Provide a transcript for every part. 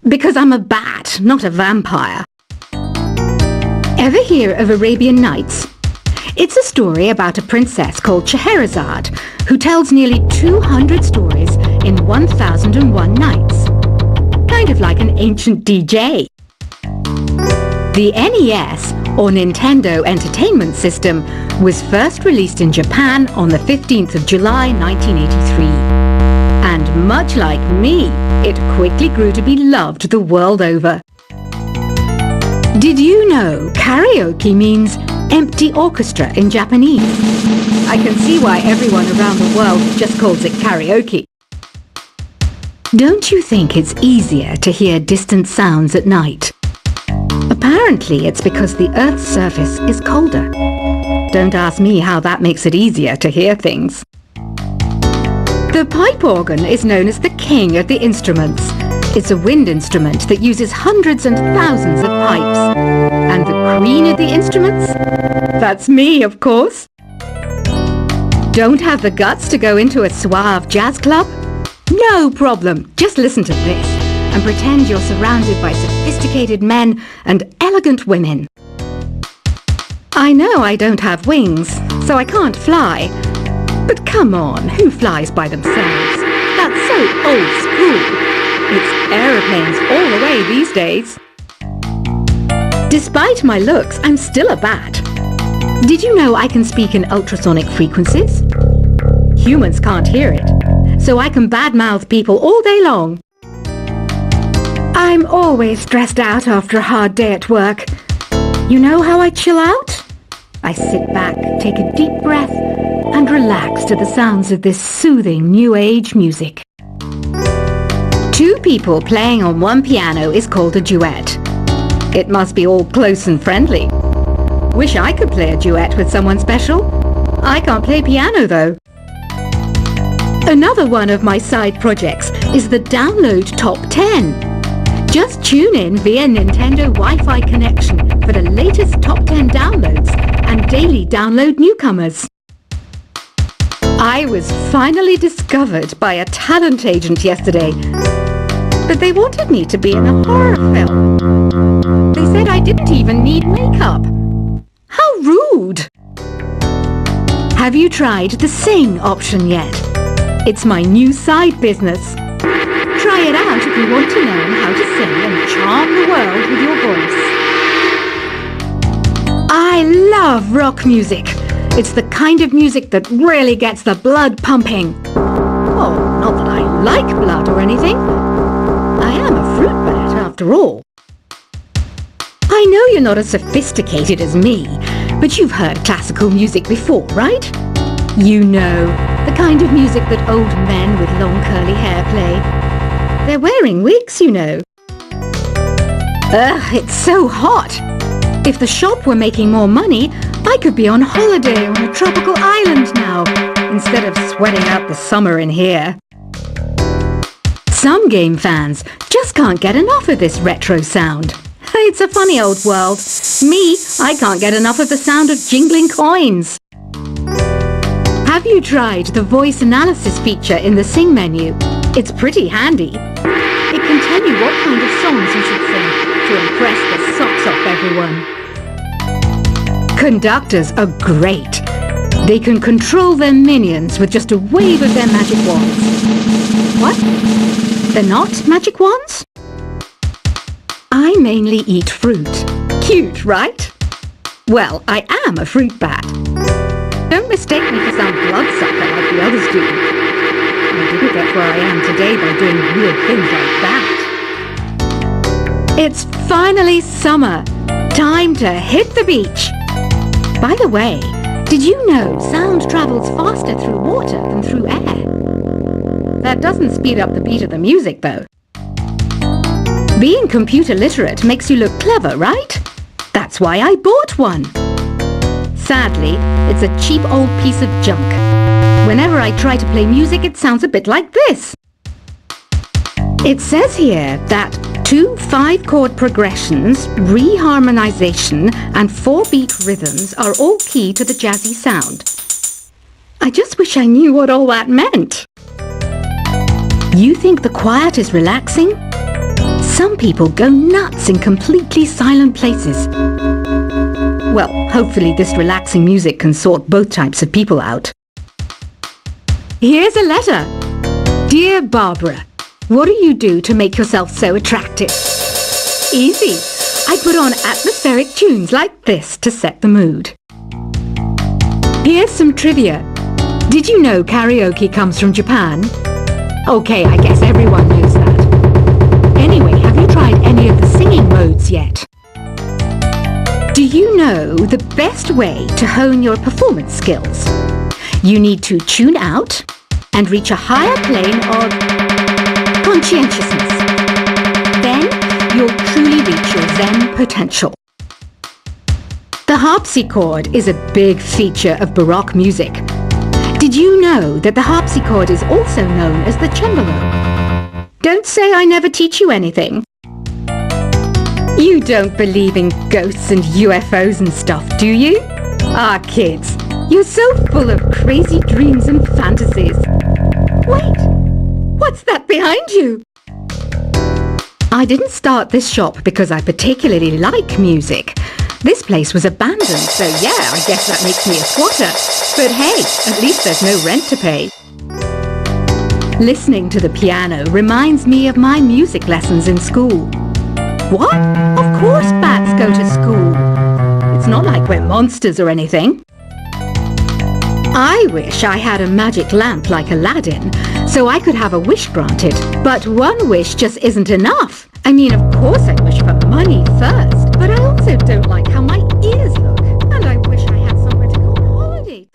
Because I'm a bat, not a vampire. Ever hear of Arabian Nights? It's a story about a princess called Scheherazade, who tells nearly 200 stories in 1001 nights. Kind of like an ancient DJ. The NES, or Nintendo Entertainment System, was first released in Japan on the 15th of July 1983. And much like me, it quickly grew to be loved the world over. Did you know karaoke means empty orchestra in Japanese? I can see why everyone around the world just calls it karaoke. Don't you think it's easier to hear distant sounds at night? Apparently it's because the Earth's surface is colder. Don't ask me how that makes it easier to hear things. The pipe organ is known as the king of the instruments. It's a wind instrument that uses hundreds and thousands of pipes. And the queen of the instruments? That's me, of course. Don't have the guts to go into a suave jazz club? No problem. Just listen to this and pretend you're surrounded by sophisticated men and elegant women. I know I don't have wings, so I can't fly. But come on, who flies by themselves? That's so old school. It's aeroplanes all the way these days. Despite my looks, I'm still a bat. Did you know I can speak in ultrasonic frequencies? Humans can't hear it, so I can badmouth people all day long. I'm always stressed out after a hard day at work. You know how I chill out? I sit back, take a deep breath, and relax to the sounds of this soothing new age music. Two people playing on one piano is called a duet. It must be all close and friendly. Wish I could play a duet with someone special. I can't play piano though. Another one of my side projects is the Download Top 10. Just tune in via Nintendo Wi-Fi connection for the latest top 10 downloads and daily download newcomers. I was finally discovered by a talent agent yesterday, but they wanted me to be in a horror film. They said I didn't even need makeup. How rude! Have you tried the Sing option yet? It's my new side business. Try it out if you want to learn how to sing and charm the world with your voice. I love rock music. It's the kind of music that really gets the blood pumping. Oh, not that I like blood or anything. I am a fruit bat after all. I know you're not as sophisticated as me, but you've heard classical music before, right? You know, the kind of music that old men with long curly hair play. They're wearing wigs, you know. Ugh, it's so hot. If the shop were making more money, I could be on holiday on a tropical island now, instead of sweating out the summer in here. Some game fans just can't get enough of this retro sound. It's a funny old world. Me, I can't get enough of the sound of jingling coins. Have you tried the voice analysis feature in the Sing menu? It's pretty handy. It can tell you what kind of songs you should sing to impress the socks off everyone. Conductors are great. They can control their minions with just a wave of their magic wands. What? They're not magic wands? I mainly eat fruit. Cute, right? Well, I am a fruit bat. Don't mistake me for some bloodsucker like the others do. I didn't get where I am today by doing weird things like that. It's finally summer. Time to hit the beach. By the way, did you know sound travels faster through water than through air? That doesn't speed up the beat of the music, though. Being computer literate makes you look clever, right? That's why I bought one. Sadly, it's a cheap old piece of junk. Whenever I try to play music, it sounds a bit like this. It says here that 2 5-chord progressions, reharmonization, and 4-beat rhythms are all key to the jazzy sound. I just wish I knew what all that meant. You think the quiet is relaxing? Some people go nuts in completely silent places. Well, hopefully this relaxing music can sort both types of people out. Here's a letter. Dear Barbara, what do you do to make yourself so attractive? Easy. I put on atmospheric tunes like this to set the mood. Here's some trivia. Did you know karaoke comes from Japan? Okay, I guess everyone knows that. Anyway, have you tried any of the singing modes yet? Do you know the best way to hone your performance skills? You need to tune out and reach a higher plane of conscientiousness. Then you'll truly reach your Zen potential. The harpsichord is a big feature of Baroque music. Did you know that the harpsichord is also known as the cembalo? Don't say I never teach you anything. You don't believe in ghosts and UFOs and stuff, do you? Ah, kids, you're so full of crazy dreams and fantasies. Wait, what's that behind you? I didn't start this shop because I particularly like music. This place was abandoned, so yeah, I guess that makes me a squatter. But hey, at least there's no rent to pay. Listening to the piano reminds me of my music lessons in school. What? Of course bats go to school. It's not like we're monsters or anything. I wish I had a magic lamp like Aladdin, so I could have a wish granted. But one wish just isn't enough. I mean, of course I wish for money first, but I also don't like how my ears look. And I wish I had somewhere to go on holiday.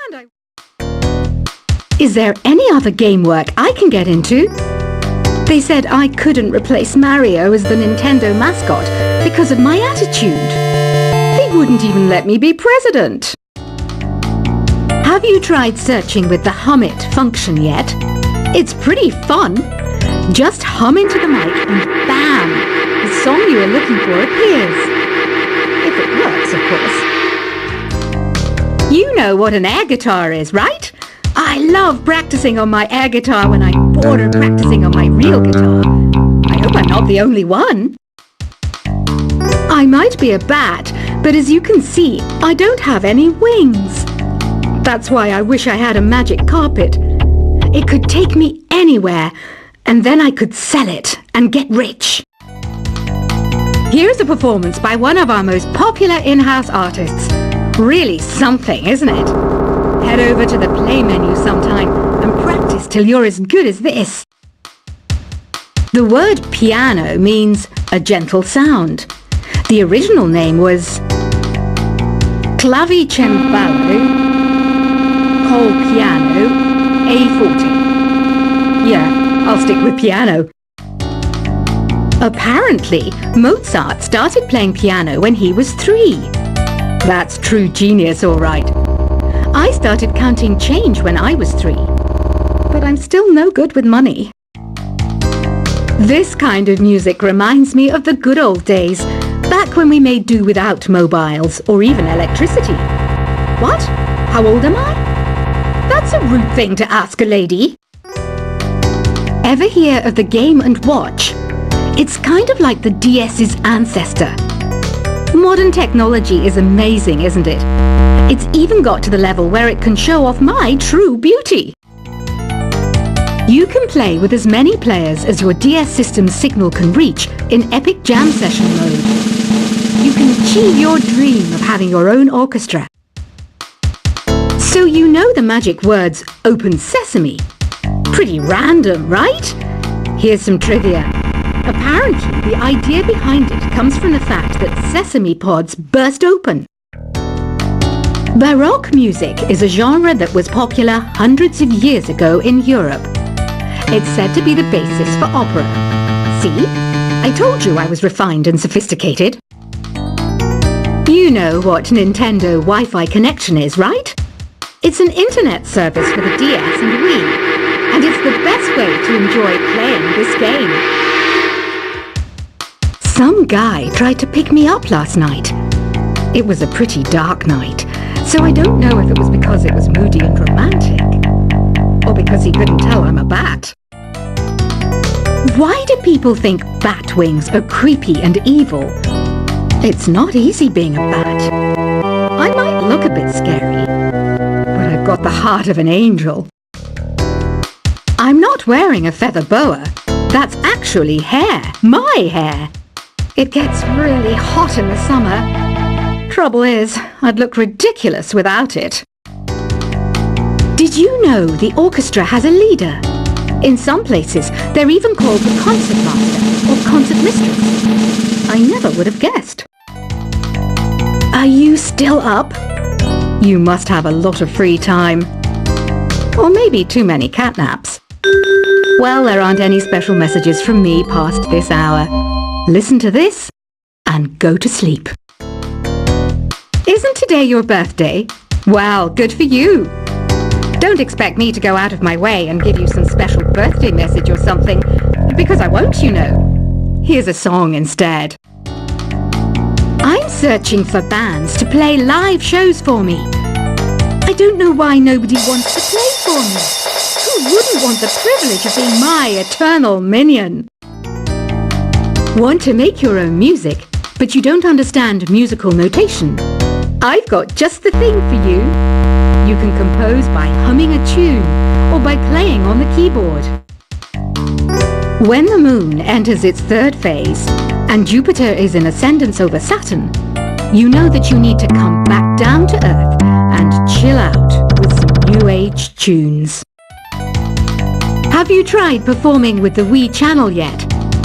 Is there any other game work I can get into? They said I couldn't replace Mario as the Nintendo mascot because of my attitude. They wouldn't even let me be president. Have you tried searching with the hum it function yet? It's pretty fun. Just hum into the mic and bam! The song you are looking for appears. If it works, of course. You know what an air guitar is, right? I love practicing on my air guitar when I'm bored of practicing on my real guitar. I hope I'm not the only one. I might be a bat, but as you can see, I don't have any wings. That's why I wish I had a magic carpet. It could take me anywhere, and then I could sell it and get rich. Here's a performance by one of our most popular in-house artists. Really something, isn't it? Head over to the play menu sometime and practice till you're as good as this. The word piano means a gentle sound. The original name was clavicembalo col piano A forte. Yeah, I'll stick with piano. Apparently, Mozart started playing piano when he was 3. That's true genius, all right. I started counting change when I was 3, but I'm still no good with money. This kind of music reminds me of the good old days, back when we made do without mobiles or even electricity. What? How old am I? That's a rude thing to ask a lady. Ever hear of the Game & Watch? It's kind of like the DS's ancestor. Modern technology is amazing, isn't it? It's even got to the level where it can show off my true beauty. You can play with as many players as your DS system's signal can reach in epic jam session mode. You can achieve your dream of having your own orchestra. So you know the magic words "Open Sesame." Pretty random, right? Here's some trivia. Apparently, the idea behind it comes from the fact that sesame pods burst open. Baroque music is a genre that was popular hundreds of years ago in Europe. It's said to be the basis for opera. See? I told you I was refined and sophisticated. You know what Nintendo Wi-Fi connection is, right? It's an internet service for the DS and Wii, and it's the best way to enjoy playing this game. Some guy tried to pick me up last night. It was a pretty dark night, so I don't know if it was because it was moody and romantic, or because he couldn't tell I'm a bat. Why do people think bat wings are creepy and evil? It's not easy being a bat. I might look a bit scary, but I've got the heart of an angel. I'm not wearing a feather boa. That's actually hair, my hair. It gets really hot in the summer. Trouble is, I'd look ridiculous without it. Did you know the orchestra has a leader? In some places, they're even called the concert master or concert mistress. I never would have guessed. Are you still up? You must have a lot of free time. Or maybe too many catnaps. Well, there aren't any special messages from me past this hour. Listen to this and go to sleep. Isn't today your birthday? Well, good for you. Don't expect me to go out of my way and give you some special birthday message or something, because I won't, you know. Here's a song instead. I'm searching for bands to play live shows for me. I don't know why nobody wants to play for me. Who wouldn't want the privilege of being my eternal minion? Want to make your own music, but you don't understand musical notation? I've got just the thing for you. You can compose by humming a tune or by playing on the keyboard. When the moon enters its third phase and Jupiter is in ascendance over Saturn, you know that you need to come back down to Earth and chill out with some new age tunes. Have you tried performing with the Wii channel yet?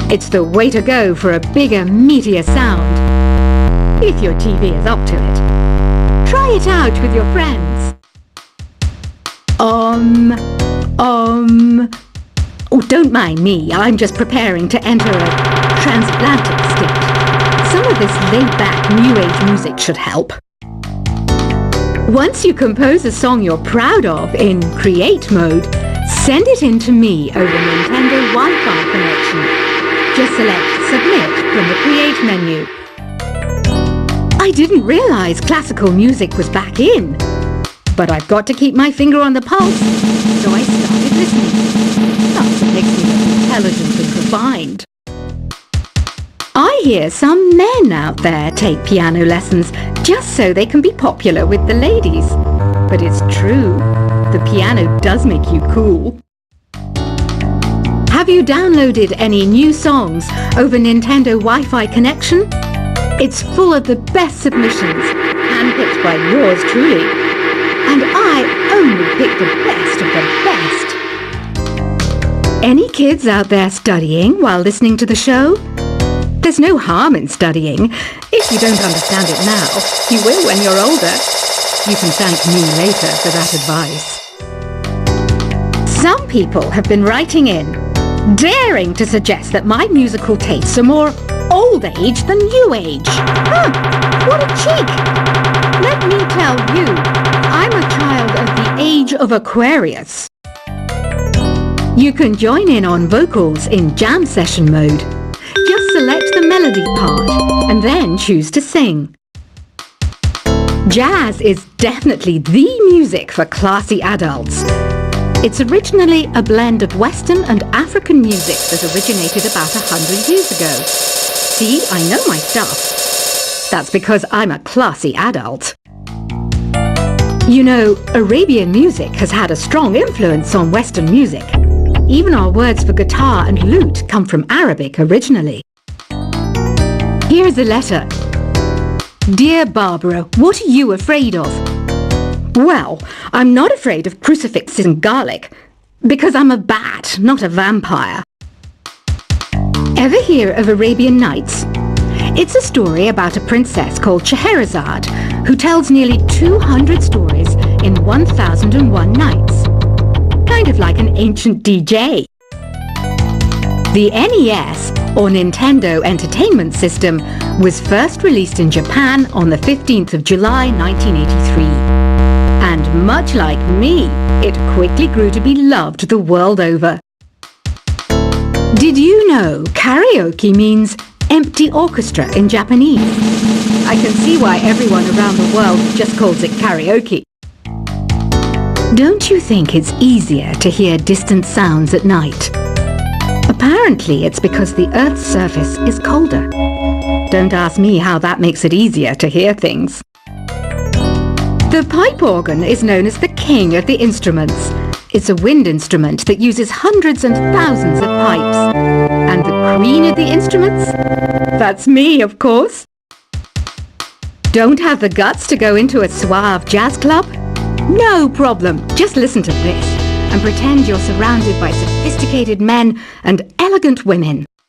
It's the way to go for a bigger, meatier sound. If your TV is up to it. Try it out with your friends. Oh, don't mind me. I'm just preparing to enter a transatlantic state. Some of this laid-back, new age music should help. Once you compose a song you're proud of in create mode, send it in to me over Nintendo Wi-Fi connection. Just select Submit from the Create menu. I didn't realize classical music was back in, but I've got to keep my finger on the pulse, so I started listening. That's what makes me look intelligent and refined. I hear some men out there take piano lessons just so they can be popular with the ladies. But it's true, the piano does make you cool. Have you downloaded any new songs over Nintendo Wi-Fi connection? It's full of the best submissions, handpicked by yours truly. And I only pick the best of the best. Any kids out there studying while listening to the show? There's no harm in studying. If you don't understand it now, you will when you're older. You can thank me later for that advice. Some people have been writing in, daring to suggest that my musical tastes are more old age than new age. Huh, what a cheek! Let me tell you, I'm a child of the age of Aquarius. You can join in on vocals in jam session mode. Just select the melody part and then choose to sing. Jazz is definitely the music for classy adults. It's originally a blend of Western and African music that originated about 100 years ago. See, I know my stuff. That's because I'm a classy adult. You know, Arabian music has had a strong influence on Western music. Even our words for guitar and lute come from Arabic originally. Here's a letter. Dear Barbara, what are you afraid of? Well, I'm not afraid of crucifixes and garlic, because I'm a bat, not a vampire. Ever hear of Arabian Nights? It's a story about a princess called Scheherazade, who tells nearly 200 stories in 1001 nights. Kind of like an ancient DJ. The NES, or Nintendo Entertainment System, was first released in Japan on the 15th of July 1983. And much like me, it quickly grew to be loved the world over. Did you know karaoke means empty orchestra in Japanese? I can see why everyone around the world just calls it karaoke. Don't you think it's easier to hear distant sounds at night? Apparently, it's because the Earth's surface is colder. Don't ask me how that makes it easier to hear things. The pipe organ is known as the king of the instruments. It's a wind instrument that uses hundreds and thousands of pipes. And the queen of the instruments? That's me, of course. Don't have the guts to go into a suave jazz club? No problem. Just listen to this and pretend you're surrounded by sophisticated men and elegant women.